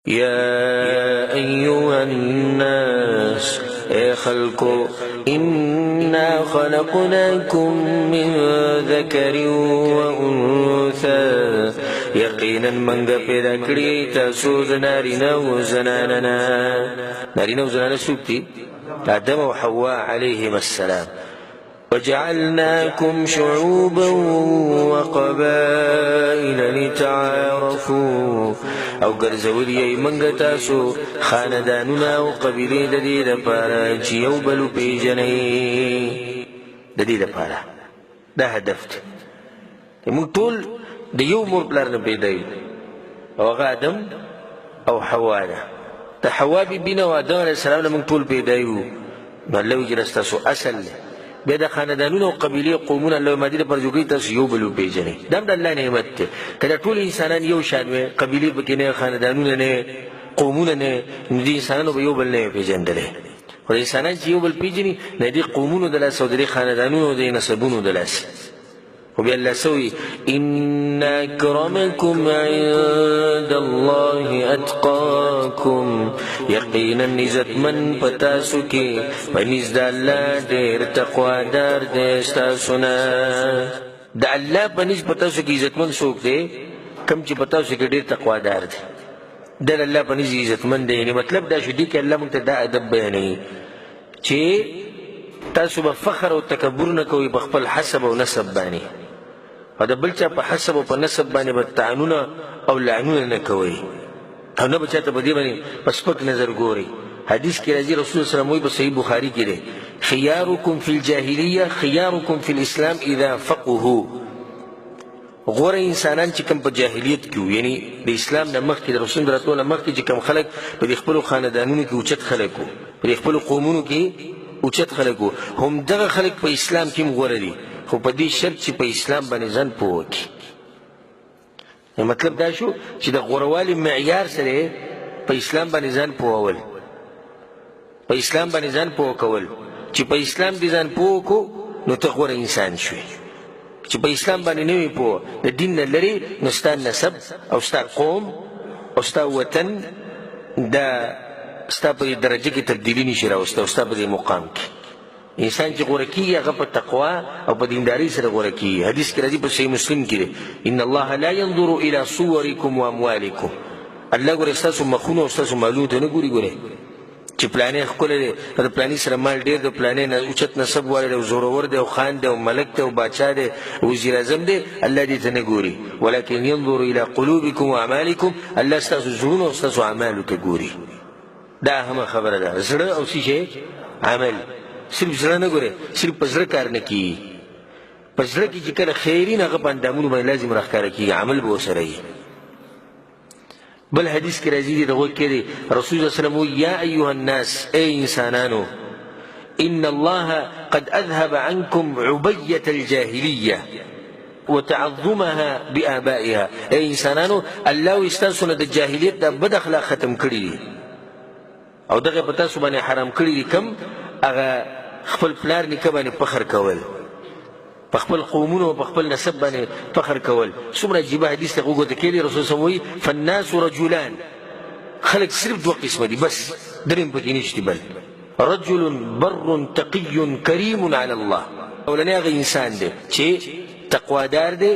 يا أيها الناس اے خلقو إنا خلقناكم من ذكر وأنثى يقينا منگا پیدا کری تاسو نارینه و زناننا. نارینه و زنانه سوکتی آدم و حواء علیهم السلام. وجعلناكم شعوبا وقبائل لتعارفوا او گرزولی منگا تاسو خاندانونا و قبیلی ددی دپارا چی یو بلو پیجنی ددی دپارا دا هدف دی مونگ طول دی یو مور پلارن پیدایو او اغا آدم او حوانا دا حوا بی بینا و آدم علیہ السلام مونگ طول پیدایو نو اللہ وی جرستاسو اصل لی بیا د خاندانونو او قبیلې قومونه الله مادي د پرجوګۍ تاسو یو بل پیژنې دا د الله نعمت دی. کله ټول انسانان یو شان وي قبیلې پکې نه خاندانونه نه قومونه نه دې انسانانو به یو بل نه پیژندلې خو انسانان چې یو بل پیژني نه دې قومونو د لاس او د خاندانونو د نسبونو د لاس. خو بیا الله سوي ان اکرمکم عند الله اتقاکم یقینا عزتمن پتاسو کې پنځ د الله ډېر تقوادار دی ستاسو نه. د الله پنځ پتاسو کې عزتمن څوک دی کم چې پتاسو کې ډېر تقوادار دی د الله پنځ عزتمن دی. یعنی مطلب دا شو دی کې الله مونږ ته دا ادب بیانوي چې تاسو به فخر او تکبر نه کوئ په خپل حسب او نسب باندې او د بل چا په حسب او په نسب باندې به طعنونه او لعنونه نه کوئ او نه به چاته په دې باندې په سپک نظر ګورئ. حدیث کې راځي رسول صلی الله علیه وسلم په صحیح بخاري کې دی خياركم في الجاهلیه خياركم في الاسلام اذا فقهوا. غوره انسانان چې کوم په جاهلیت کې یعنی د اسلام نه مخکې د رسول الله راتلو نه مخکې چې کوم خلک په خپل خاندانونو کې اوچت خلک وو په خپل قومونو کې اوچت خلک وو هم دغه خلک په اسلام کې غوره دي خو په دې شرط چې په اسلام باندې ځان پوه کړي. مطلب دا شو چې د غوروالي معیار سره په اسلام باندې ځان پوهول په اسلام باندې ځان پوه کول چې په اسلام دې ځان پوه کو نو ته غوره انسان شوې. چې په اسلام باندې نه وي پوه د دین نه لري نو ستا نسب او ستا قوم او ستا وطن دا ستا په درجه کې تبدیلی نشي راوستی او ستا په دې مقام کې. انسان چې غوره کیږي هغه په تقوا او په دیندارۍ سره غوره کیږي. حدیث کې راځي په صحیح مسلم کې دی ان الله لا ينظر الى صوركم واموالكم. الله ګوره ستاسو مخونه او ستاسو مالونو ته نه ګوري. ګوره چې پلانې ښکلی دی د پلانې سره مال ډېر د پلانې نه اوچت نسب والی دی او زورور دی او خان دی او ملک دی او باچا دی وزیر اعظم دی الله دې ته نه ګوري ولکن ينظر الى قلوبكم واعمالكم. الله ستاسو زړونو او ستاسو اعمالو ته ګوري. دا اهمه خبره ده. زړه او څه شی عمل صرف زړه نه ګوري صرف په زړه کار نه کیږي. په زړه کې چې کله خیري نه هغه په اندامونو باندې لازم راښکاره کیږي عمل به ورسره وي. بل حدیث کې راځي دی دغه کې دی رسول الله صلی الله علیه وسلم یا ایها الناس ای انسانانو ان الله قد اذهب عنكم عبیة الجاهلیه وتعظمها بآبائها. ای انسانانو الله استاسو نه د جاهلیت د بد اخلاق ختم کړی دي او دغه په تاسو باندې حرام کړی دي کم هغه خپل پلار نیکه باندې فخر کول په خپل قومونو او په خپل نسب باندې فخر کول. څومره عجیبه حدیث ته وګورئ کې رسول الله وایي فالناس رجلان خلق صرف دوه قسمه دي بس دریم پکې نشته بل رجل بر تقي كريم على الله. اولنی هغه انسان دی چې تقوادار دی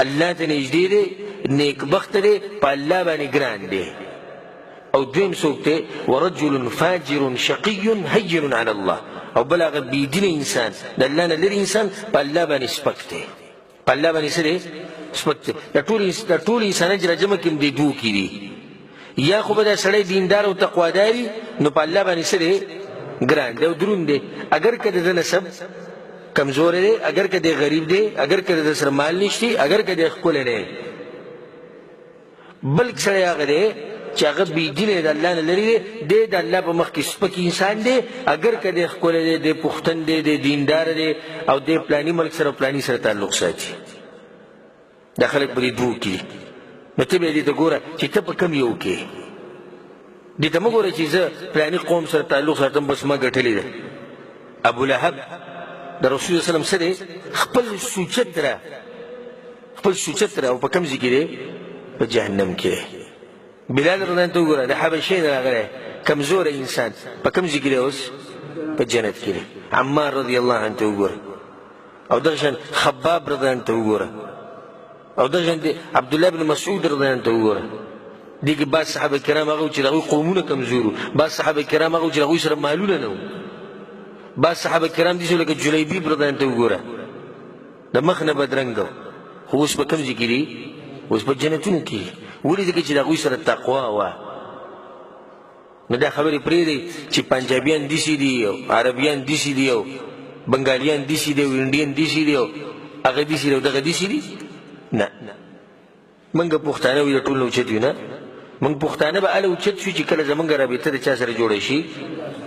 الله ته نږدې دی نیک بخت دی په الله باندې ګران دی. او دویم څوک دی ورجل فاجر شقي هين على الله. او بل هغه بيدینه انسان د الله نه لري انسان په الله باندې سپک دی په الله باندې سره سپک دی. د ټول انسانان چې راجمع کوم دی دوه کې دي یا خو به دا سړی دیندار او تقواداري نو په الله باندې سره ګران دی او دروند دی. اگر که د نسب کمزور دی اگر که د غریب دی اگر که د سره مال نشتی اگر که د ښکلی دی بلک سړی هغه دی چې هغه بېدینه د الله نه لري دی د الله په مخ کې سپک انسان دی اگر که دی ښکلی دی دی پښتن دی دی دیندار دی او دی پلاني ملک سره پلاني سره تعلق ساتي. دا خلک په دې دوو کې دي. نو ته بیا دې ته ګوره چې ته په کم یو کې دې ته مه ګوره چې زه پلاني قوم سره تعلق ساتم بس ما ګټلې ده. ابو لهب د رسول الله صلی الله علیه وسلم خپل سوچت را او په کوم ځای کې دی په جهنم کې بلال رضی الله عنه وګوره د حبشې نه راغلی کمزوره انسان په کوم ځای کې دی اوس په جنت کې دی عمار رضی الله عنه وګوره او دغه شان خباب رضی الله عنه وګوره او دغه شان عبد الله بن مسعود رضی الله عنه وګوره دي کې بعض صحابه کرام هغه چې دغه قومونه کمزورو بعض صحابه کرام هغه چې دغه سره مالونه نه وو بعض صحابه کرام دي چې لکه جلیبیب رضی الله عنه وګوره د مخ نه بدرنګ خو اوس په کوم ځای کې دي اوس په جنتونو کې ولې ځکه چې دغه سره تقوا وه نو دا خبرې پرېږدئ چې پنجابیان داسې دي او عربیان داسې دي او بنګالیان داسې دي او انډین داسې دي او هغه داسې دي او دغه داسې دي نه موږ پښتانه وي د ټول نه اوچت وي نه موږ پښتانه به هله اوچت شو چې کله زموږ رابطه د چا سره جوړه شي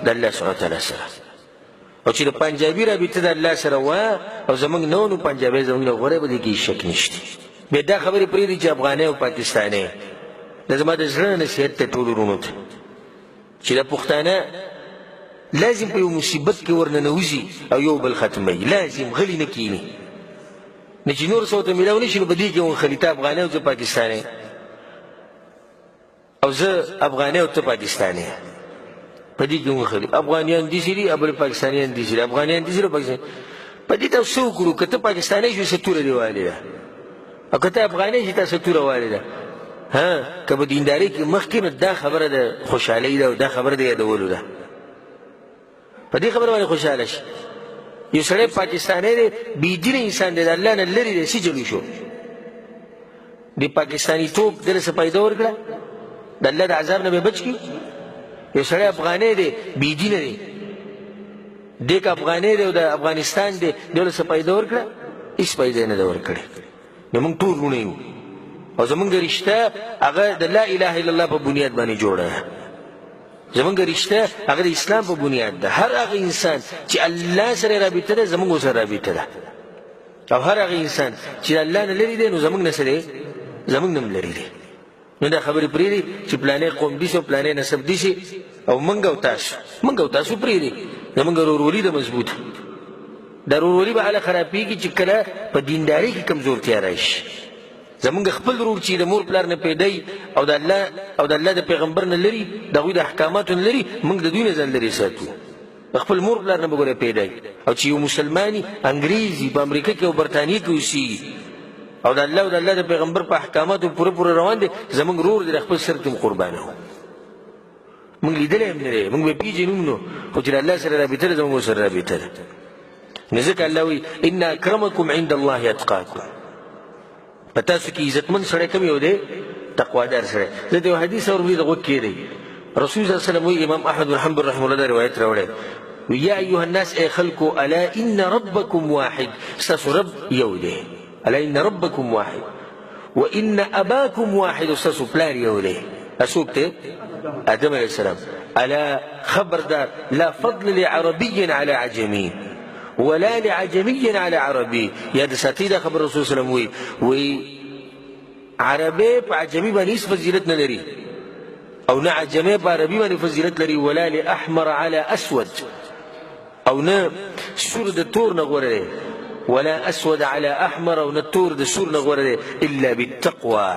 د الله سبحانه وتعالی سره او چې د پنجابي رابطه د الله سره وه او زموږ نه و نو پنجابی زموږ نه غوره به دې کې شک نشته بیا دا خبرې پرېږدي چې افغانۍ او پاکستانۍ دا زما د زړه نصیحت ته ټولو وروڼو ته چې د پښتانه لازم په یو مصیبت کې ورننوځي او یو بل ختموي لازم غلي نه کیني نه چې نور څه ورته میلاو نه شي نو په دې کې ونښلي ته افغانۍ او زه پاکستانۍ او زه افغانۍ او ته پاکستانۍ په دې کې ونښلي افغانیان داسې دي او بل پاکستانیان داسې دي افغانیان داسې دي پاکستانیان په دې ته څه وکړو که ته پاکستانۍ شوې څه توره دې والې ده او که ته افغانۍ شي تا څه توره والې ده که په دیندارۍ کې مخکې نو دا خبره د خوشحالۍ ده او دا خبره د یادولو ده په دې خبره باندې خوشحاله شي یو سړی پاکستانی دی بېدینه انسان دی د الله نه لرې دی څه چلو شو د پاکستاني توپ دله څه پیدا ورکړه د الله د عذاب نه به بچ کړي یو سړی افغانی دی بېدینه دی دی که افغانی دی او د افغانستان دی دله څه پیدا ورکړه هېڅ پیدا یې نه ده ورکړې نو موږ ټول وروڼه یو او زمونږ رشته هغه د لا اله الا الله په بنیاد باندې جوړه ده زمونږ رشته هغه د اسلام په بنیاد ده هر هغه انسان چې الله سره رابطه ده زمونږ سره رابطه ده او هر هغه انسان چې الله نه لرې دی نو زمونږ نه څه دی زمونږ نه هم لرې دی نو دا خبرې پرېږدي چې پلانې قوم دي شي او پلانې نسب دي شي او موږ او تاسو پرېږدي زمونږ ورورولي ده مضبوط دا ورورولي به هله خرابېږي چې کله په دیندارۍ کې کمزورتیا راشي زمونږ خپل ورور چې د مور پلار نه پیدا او د الله د پیغمبر نه لري د هغوی د احکاماتو نه لري موږ د دوی نه ځان لرې ساتو خپل مور پلار نه به ګوره پیدا او چې یو مسلماني انګریزي په امریکا کې او برطانیې کې اوسېږي او د الله او د الله د پیغمبر په احکاماتو پوره پوره روان دی زمونږ ورور دی د خپل سر کې قربانه و موږ لیدلی هم نه دی موږ به پېژنو هم نو خو چې د الله سره رابطه ده زمونږ سره رابطه ده نو ځکه الله وایي ان اکرمکم عند الله اتقاکم په تاسو کې عزتمن سړی کوم یو دی تقوادار سړی زه د یو حدیث اورېدلی د غوږ کې دی رسول صلی الله علیه وسلم وایي امام احمد بن حنبل رحمه الله دا روایت راوړی یا ایها الناس ای خلکو الا ان ربکم واحد ستاسو رب یو دی الا ان ربکم واحد وان اباکم واحد ستاسو پلار یو دی څوک دی آدم علیه السلام الا خبردار لا فضل لعربي على عجمي ولا لعجمي على عربي یا د ساتي دا خبر رسول صلی الله علیه وسلم وی عربی په عجمي باندې هیڅ فضیلت نه لري او نه عجمي په عربي باندې فضیلت لري ولا لاحمر على اسود او نه سور د تور نه غوره دی ولا اسود على احمر او نه تور د سور نه غوره دی الا بالتقوى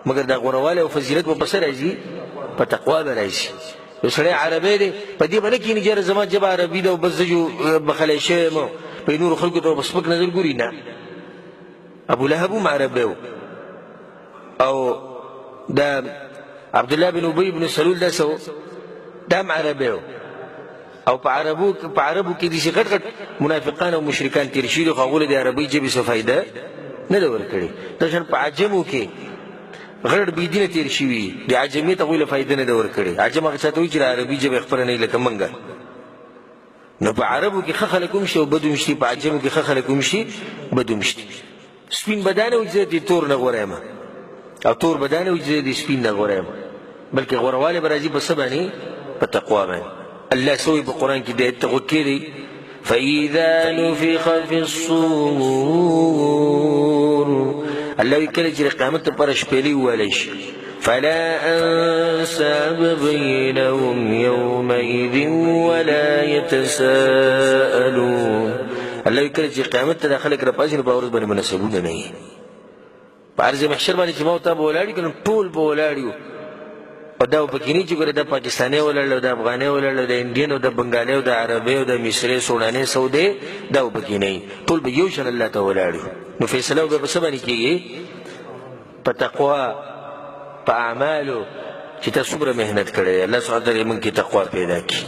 مګر دا غورواله او فضیلت په سر راځي په تقوا باندې راځي یو سړی عربی دی په دې باندې کښېني چې زما ژبه عربي ده او بس زه بخلی شوی یم په نورو خلکو ته په سپک نظر ګوري نه ابو لهب هم عربی و او دا عبدالله بن ابی بن سلول دا څه دا هم عربی و او په عربو کې داسې غټ غټ منافقان او مشرکان تېر شوي دي خو هغوی له د عربۍ ژبې څه فایده نه ده ورکړې دا شان په عجمو کې غړ بېدینه تېر شوي د عجمیت هغوی له فایده نه ده ورکړې عجم هغه چاته وایي چې د عربي ژبه یې خپله نه وي لکه موږ نو په عربو کې ښه خلک هم شي او بد هم شي په عجمو کې ښه خلک هم شي بد هم شي سپین بدانه وایي چې زه د تور نه غوره یم او تور بدانه وایي چې زه د سپین نه غوره یم بلکې غوروالی به راځي په څه باندې په تقوا باندې الله څه وایي په قرآن کې د آیت ته غوږ کېږدئ فإذا نفخ في الصور الله وایي کله چې د قیامت دپاره شپېلۍ ووهلی شي فلا أنساب بينهم يومئذ ولا يتساءلون الله وایي کله چې قیامت ته دا خلک راپاڅي نو په ورځ باندې به نسبونه نه وي په عرض محشر باندې چې ما او تا به ولاړ یو که نه ټول به ولاړ یو او دا به پکې نه چې ګوره دا پاکستاني ولاړ او دا افغاني ولاړ او د انډین او د بنګالي او د عربي او د مصري سوډاني سعودي دا به پکې نه ټول به یو شان الله ته ولاړ یو نو فیصله به په څه باندې کېږي په تقوا په اعمالو چې تا څومره محنت کړی دی الله سبحانه تعالی موږ کې تقوا پیدا کړي